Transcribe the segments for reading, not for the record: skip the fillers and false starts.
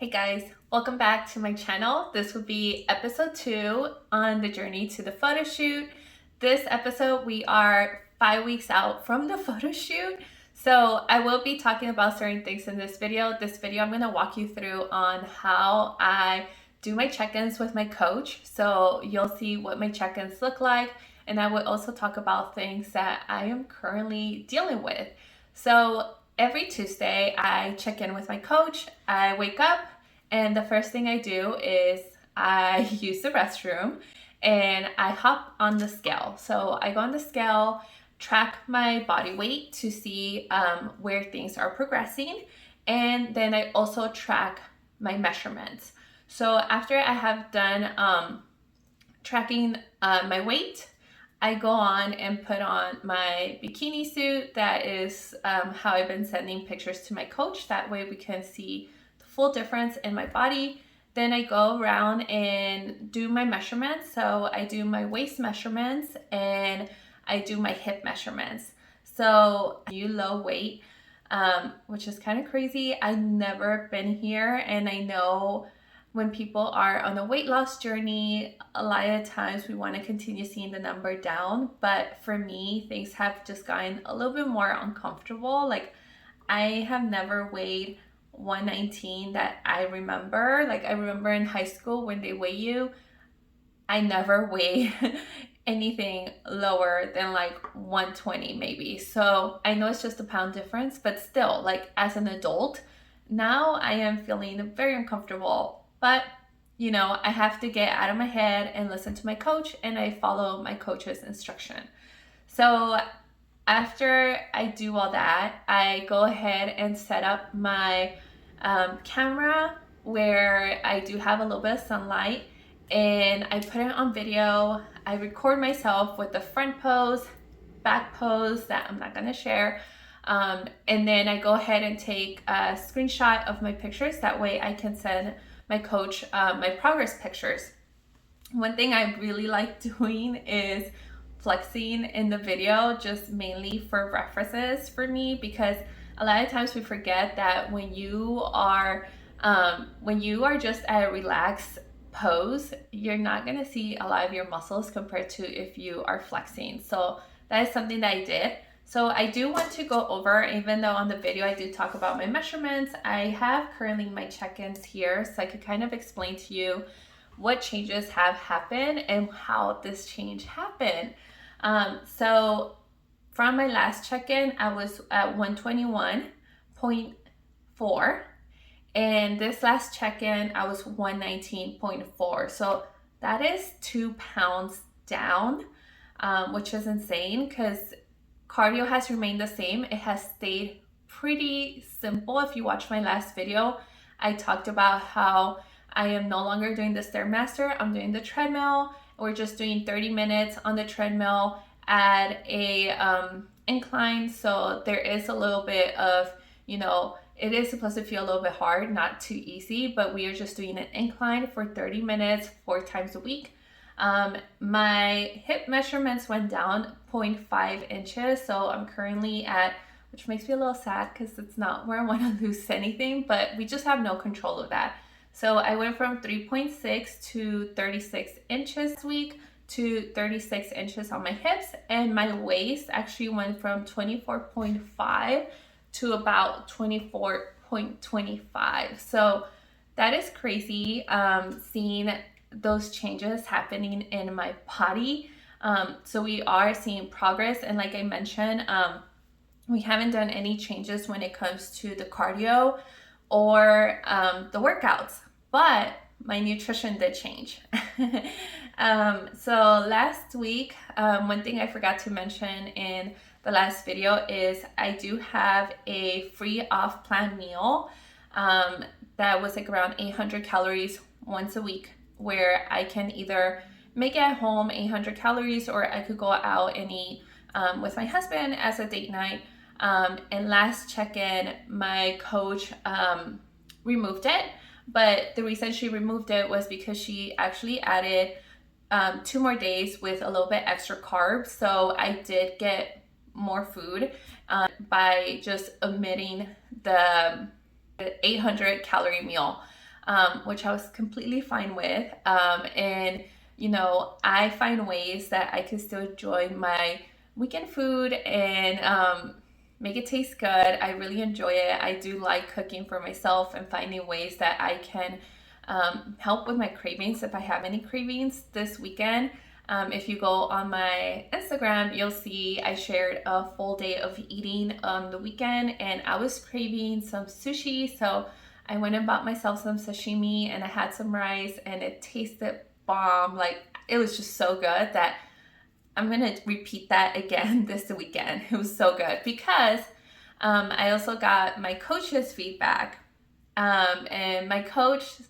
Hey guys, welcome back to my channel. This will be episode 2 on the journey to the photo shoot. This episode, we are 5 weeks out from the photo shoot. So I will be talking about certain things in this video. I'm going to walk you through on how I do my check-ins with my coach. So you'll see what my check-ins look like. And I will also talk about things that I am currently dealing with. So every Tuesday, I check in with my coach. I wake up, and the first thing I do is I use the restroom and I hop on the scale. So I go on the scale, track my body weight to see where things are progressing, and then I also track my measurements. So after I have done tracking my weight, I go on and put on my bikini suit. That is how I've been sending pictures to my coach. That way we can see the full difference in my body. Then I go around and do my measurements. So I do my waist measurements and I do my hip measurements. So you low weight, which is kind of crazy. I've never been here, and I know when people are on a weight loss journey, a lot of times we want to continue seeing the number down. But for me, things have just gotten a little bit more uncomfortable. Like, I have never weighed 119 that I remember. Like, I remember in high school when they weigh you, I never weighed anything lower than like 120 maybe. So I know it's just a pound difference, but still, like, as an adult, now I am feeling very uncomfortable. But I have to get out of my head and listen to my coach, and I follow my coach's instruction. So after I do all that, I go ahead and set up my camera where I do have a little bit of sunlight, and I put it on video. I record myself with the front pose, back pose that I'm not gonna share. And then I go ahead and take a screenshot of my pictures. That way I can send my coach my progress pictures. One thing I really like doing is flexing in the video, just mainly for references for me, because a lot of times we forget that when you are just at a relaxed pose, you're not going to see a lot of your muscles compared to if you are flexing. So that is something that I did. So I do want to go over, even though on the video I do talk about my measurements, I have currently my check-ins here, so I could kind of explain to you what changes have happened and how this change happened. So from my last check-in, I was at 121.4, and this last check-in, I was 119.4. So that is 2 pounds down, which is insane because cardio has remained the same. It has stayed pretty simple. If you watch my last video, I talked about how I am no longer doing the Stairmaster. I'm doing the treadmill. We're just doing 30 minutes on the treadmill at a incline. So there is a little bit of, it is supposed to feel a little bit hard, not too easy, but we are just doing an incline for 30 minutes, 4 times a week. My hip measurements went down 0.5 inches. So I'm currently at, which makes me a little sad because it's not where I want to lose anything, but we just have no control of that. So I went from 3.6 to 36 inches this week to 36 inches on my hips, and my waist actually went from 24.5 to about 24.25. So that is crazy, seeing those changes happening in my body. So we are seeing progress, and like I mentioned, we haven't done any changes when it comes to the cardio or the workouts, but my nutrition did change. So last week, one thing I forgot to mention in the last video is I do have a free off-plan meal that was like around 800 calories once a week, where I can either make it at home 800 calories, or I could go out and eat with my husband as a date night. And last check-in, my coach removed it, but the reason she removed it was because she actually added 2 more days with a little bit extra carbs. So I did get more food by just omitting the 800 calorie meal. which I was completely fine with. And, I find ways that I can still enjoy my weekend food and make it taste good. I really enjoy it. I do like cooking for myself and finding ways that I can help with my cravings if I have any cravings this weekend. If you go on my Instagram, you'll see I shared a full day of eating on the weekend, and I was craving some sushi. So I went and bought myself some sashimi, and I had some rice, and it tasted bomb. Like, it was just so good that I'm gonna repeat that again this weekend. It was so good because I also got my coach's feedback, and my coach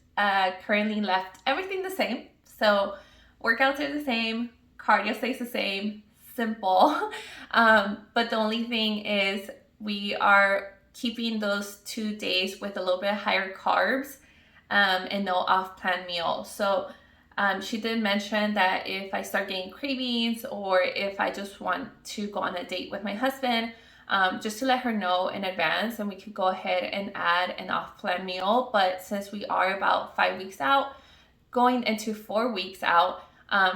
currently left everything the same. So workouts are the same, cardio stays the same, simple. But the only thing is we are keeping those 2 days with a little bit higher carbs and no off-plan meal. So she did mention that if I start getting cravings or if I just want to go on a date with my husband, just to let her know in advance, and we could go ahead and add an off-plan meal. But since we are about 5 weeks out, going into 4 weeks out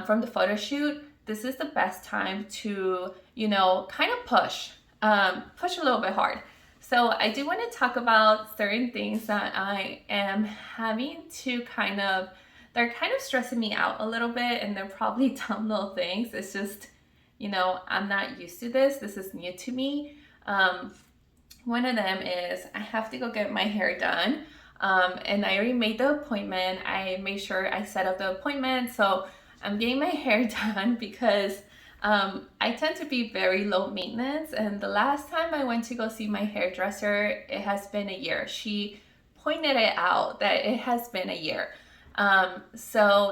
from the photo shoot, this is the best time to, kind of push a little bit hard. So I do want to talk about certain things that I am having to they're kind of stressing me out a little bit, and they're probably dumb little things. It's just, I'm not used to this. This is new to me. One of them is I have to go get my hair done. And I already made the appointment. I made sure I set up the appointment. So I'm getting my hair done because I tend to be very low maintenance. And the last time I went to go see my hairdresser, it has been a year. She pointed it out that it has been a year. So,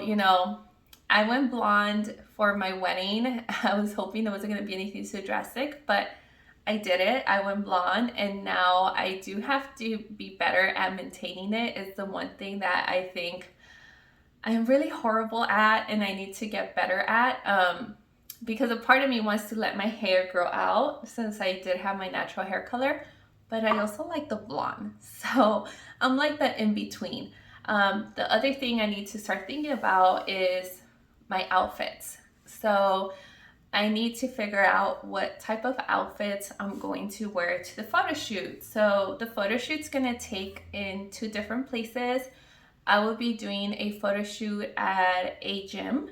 I went blonde for my wedding. I was hoping there wasn't going to be anything so drastic, but I did it. I went blonde, and now I do have to be better at maintaining it. It's the one thing that I think I'm really horrible at and I need to get better at. Because a part of me wants to let my hair grow out since I did have my natural hair color, but I also like the blonde. So I'm like the in between. The other thing I need to start thinking about is my outfits. So I need to figure out what type of outfits I'm going to wear to the photo shoot. So the photo shoot's gonna take in 2 different places. I will be doing a photo shoot at a gym,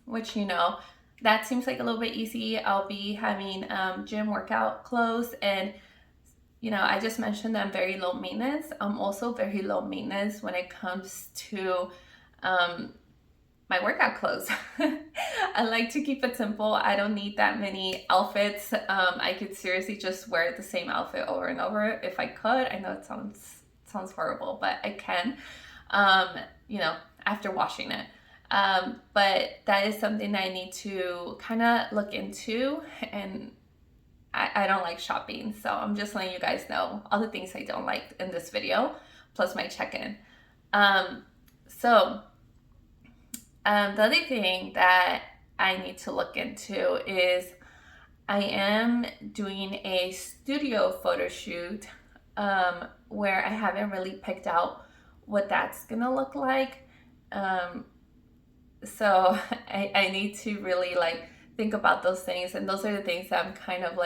which, that seems like a little bit easy. I'll be having gym workout clothes, and I just mentioned that I'm very low maintenance. I'm also very low maintenance when it comes to my workout clothes. I like to keep it simple. I don't need that many outfits. I could seriously just wear the same outfit over and over if I could. I know it sounds horrible, but I can, after washing it. But that is something that I need to kind of look into, and I don't like shopping, so I'm just letting you guys know all the things I don't like in this video, plus my check-in. The other thing that I need to look into is I am doing a studio photo shoot where I haven't really picked out what that's gonna look like. So I need to really think about those things, and those are the things that I'm kind of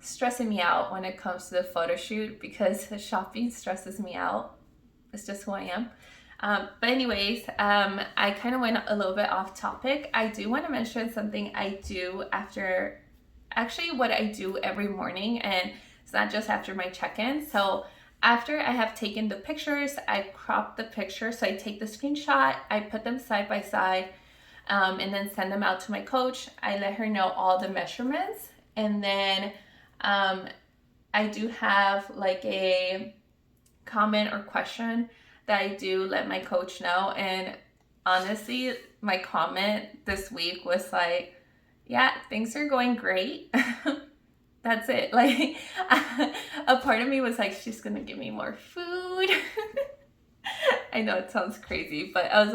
stressing me out when it comes to the photo shoot, because shopping stresses me out. It's just who I am. But anyways, I kind of went a little bit off topic. I do want to mention something I do what I do every morning, and it's not just after my check-in. So after I have taken the pictures, I crop the pictures. So I take the screenshot, I put them side by side, and then send them out to my coach. I let her know all the measurements, and then I do have a comment or question that I do let my coach know. And honestly, my comment this week was yeah, things are going great. That's it. A part of me was she's gonna give me more food. I know it sounds crazy, but I was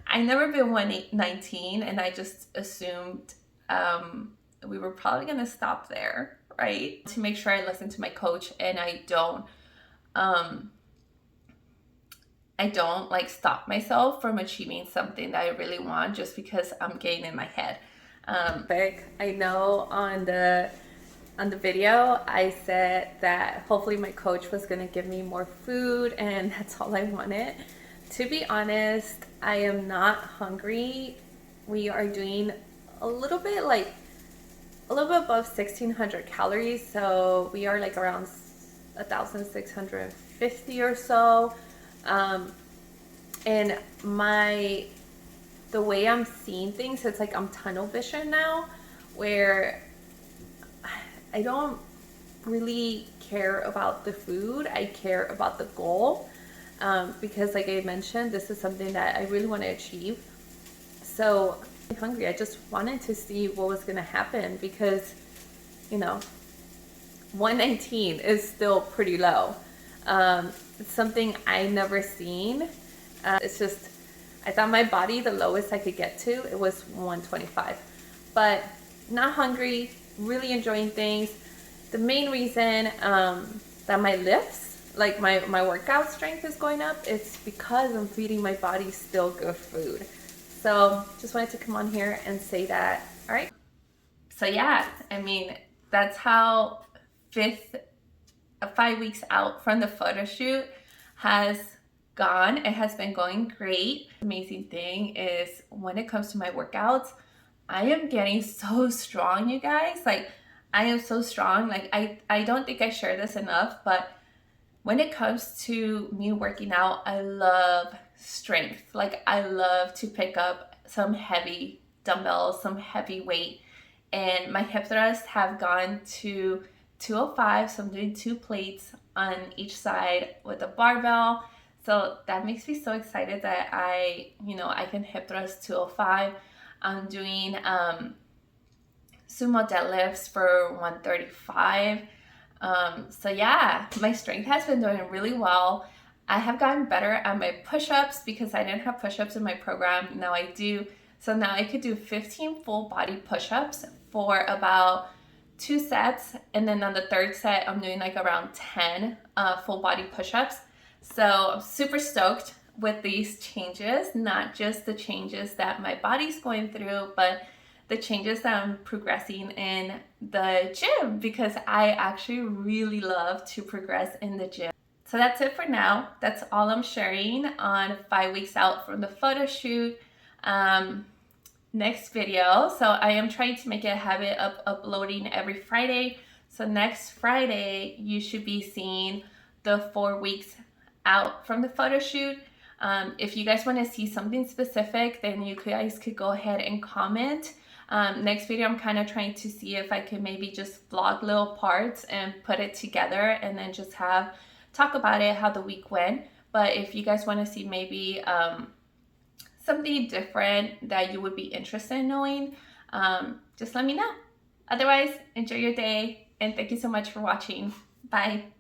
I never been 119, and I just assumed we were probably gonna stop there, right? To make sure I listen to my coach and I don't I don't like stop myself from achieving something that I really want just because I'm getting in my head. I know on the video I said that hopefully my coach was gonna give me more food, and that's all I wanted. To be honest, I am not hungry. We are doing a little bit above 1600 calories, so we are like around 1650 or so. And the way I'm seeing things, it's like I'm tunnel vision now, where I don't really care about the food. I care about the goal, because like I mentioned, this is something that I really want to achieve. So I'm hungry. I just wanted to see what was going to happen, because 119 is still pretty low. It's something I never seen. It's just, I thought my body, the lowest I could get to, it was 125. But not hungry, really enjoying things. The main reason that my lifts, like my workout strength is going up, it's because I'm feeding my body still good food. So just wanted to come on here and say that. All right. So yeah, I mean, that's how 5 weeks out from the photo shoot has gone. It has been going great. Amazing thing is, when it comes to my workouts, I am getting so strong, you guys. Like, I am so strong. Like, I don't think I share this enough, but when it comes to me working out, I love strength. Like, I love to pick up some heavy dumbbells, some heavy weight, and my hip thrusts have gone to 205, so I'm doing 2 plates on each side with a barbell. So that makes me so excited that I can hip thrust 205. I'm doing sumo deadlifts for 135. So yeah, my strength has been doing really well. I have gotten better at my push-ups because I didn't have push-ups in my program. Now I do. So now I could do 15 full body push-ups for about 2 sets, and then on the 3rd set I'm doing like around 10 full body push-ups. So I'm super stoked with these changes, not just the changes that my body's going through, but the changes that I'm progressing in the gym, because I actually really love to progress in the gym. So that's it for now. That's all I'm sharing on 5 weeks out from the photo shoot. Next video, so I am trying to make it a habit of uploading every Friday. So next Friday you should be seeing the 4 weeks out from the photo shoot. If you guys want to see something specific, then you guys could go ahead and comment. Next video, I'm kind of trying to see if I can maybe just vlog little parts and put it together, and then just talk about it, how the week went. But if you guys want to see maybe something different that you would be interested in knowing, just let me know. Otherwise, enjoy your day, and thank you so much for watching. Bye.